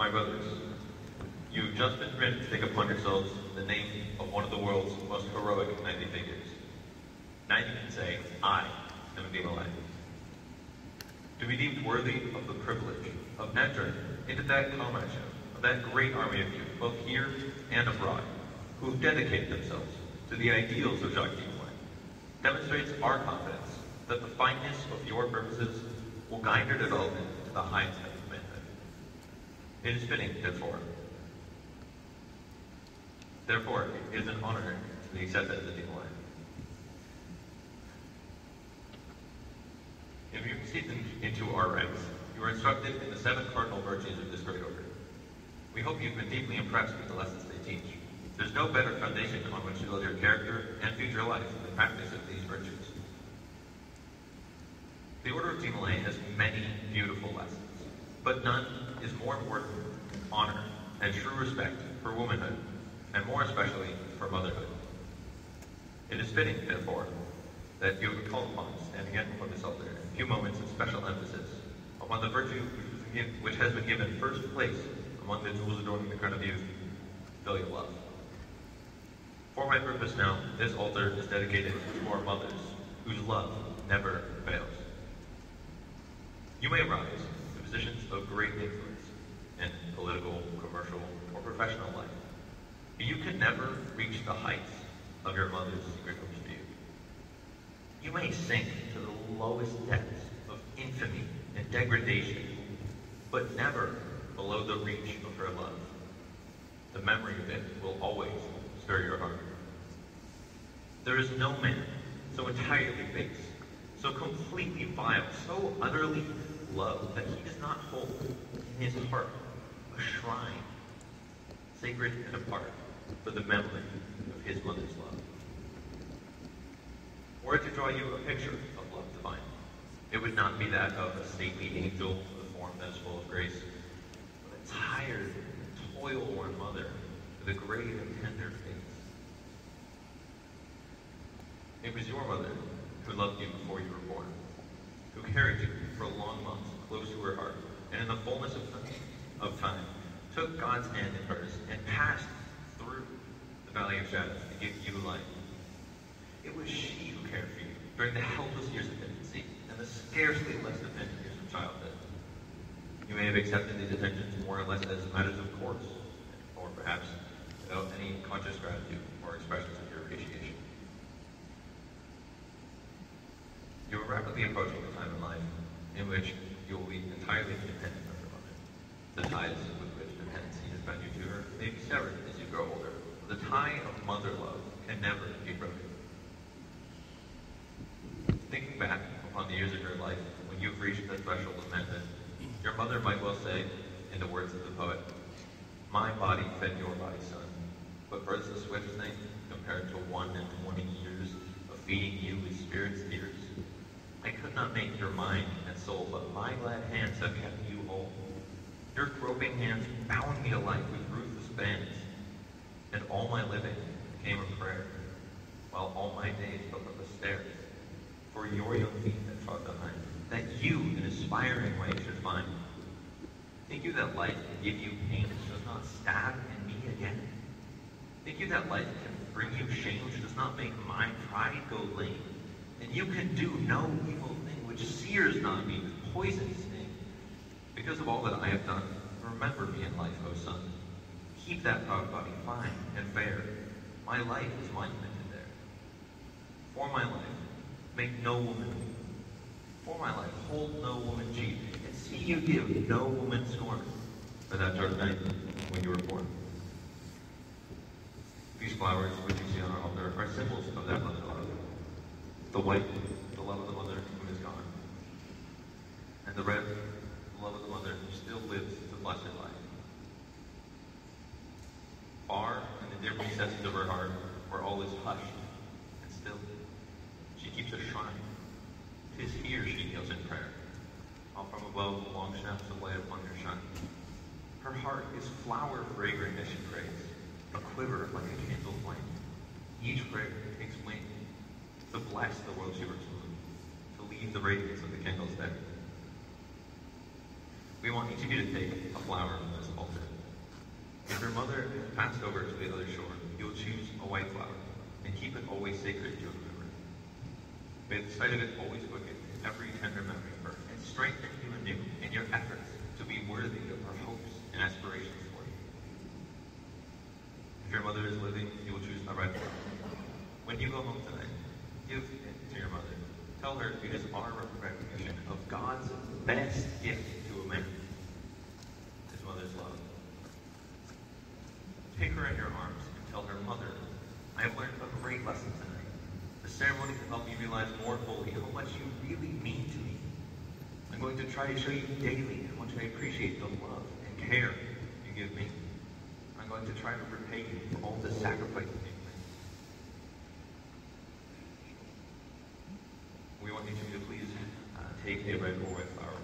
My brothers, you've just been permitted to take upon yourselves the name of one of the world's most heroic knightly figures. Now you can say, I am Demolay. To be deemed worthy of the privilege of entering into that comradeship of that great army of youth, both here and abroad, who have dedicated themselves to the ideals of Jacques Demolay, demonstrates our confidence that the fineness of your purposes will guide your development to the highest heights of manhood. It is fitting, therefore, it is an honor to be accepted as a Demolay. If you proceed into our ranks, you are instructed in the 7 cardinal virtues of this great order. We hope you've been deeply impressed with the lessons they teach. There's no better foundation on which to build your character and future life than the practice of these virtues. The Order of Demolay has many beautiful lessons, but none is more important than honor and true respect for womanhood, and more especially for motherhood. It is fitting, therefore, that you have been called upon to stand again before this altar in a few moments of special emphasis upon the virtue which has been given first place among the jewels adorning the crown of youth, filial love. For my purpose now, this altar is dedicated to our mothers, whose love never fails. You may rise to positions of great influence in political, commercial, or professional life, but you can never reach the heights of your mother's secret hopes for you. You may sink to the lowest depths of infamy and degradation, but never below the reach of her love. The memory of it will always stir your heart. There is no man so entirely base, so completely vile, so utterly low that he does not hold in his heart a shrine, sacred and apart, for the memory of his mother's love. Were it to draw you a picture of love divine, it would not be that of a stately angel with a form that is full of grace, but a tired, toil-worn mother with a grave and tender face. It was your mother who loved you before you were born, who carried you for long months close to her heart, and in the fullness of time, took God's hand in hers and passed through the valley of shadows to give you life. It was she who cared for you during the helpless years of infancy and the scarcely less dependent years of childhood. You may have accepted these attentions more or less as matters of course, or perhaps without any conscious gratitude or expressions of your appreciation. You are rapidly approaching the time in life in which you will be entirely independent of your mother. The ties with which dependency has bound you to her may be severed as you grow older. The tie of mother love can never be broken. Thinking back upon the years of your life when you've reached the threshold of manhood, your mother might well say, in the words of the poet, "My body fed your body, son, but bird's the swift thing compared to 1 and 20 years of feeding you with spirit's tears. I could not make your mind and soul, but my glad hands have kept you whole. Your groping hands bound me to life with ruthless bands, and all my living became a prayer, while all my days built up a stair, for your young feet that trod behind, that you in aspiring way should find. Think you that life can give you pain which does not stab in me again? Think you that life can bring you shame which does not make my pride go lame? And you can do no evil thing which sears not me with poison sting. Because of all that I have done, remember me in life, O son. Keep that proud body fine and fair. My life is monumented there. For my life, make no woman weep. For my life, hold no woman cheap, and see you give no woman scorn for that dark night when you were born. These flowers which you see on our altar are symbols of that mother love. The white, the love of the mother who is gone. And the red, the love of the mother who still lives the blessed life. Far in the dim recesses of her heart, where all is hushed and still, she keeps a shrine. 'Tis here she kneels in prayer, while from above the long shafts of light upon her shine. Her heart is flower fragrant as she prays, a quiver like a candle flame. Each prayer takes wing to bless the world she works with, to leave the radiance of the candles there. We want each of you to take a flower from this altar. If your mother passed over to the other shore, you will choose a white flower and keep it always sacred to remember. May the sight of it always quicken every tender memory of her and strengthen you anew in your efforts to be worthy of her hopes and aspirations for you. If your mother is living, you will choose a red flower. When you go home tonight, give it to your mother. Tell her it is our recognition of God's best gift to a man, his mother's love. Take her in your arms and tell her, Mother, I have learned a great lesson tonight. The ceremony will help me realize more fully how much you really mean to me. I'm going to try to show you daily how much I appreciate the love and care you give me. I'm going to try to repay you for all the sacrifices you've made. We want each of you to please take a red or white flower.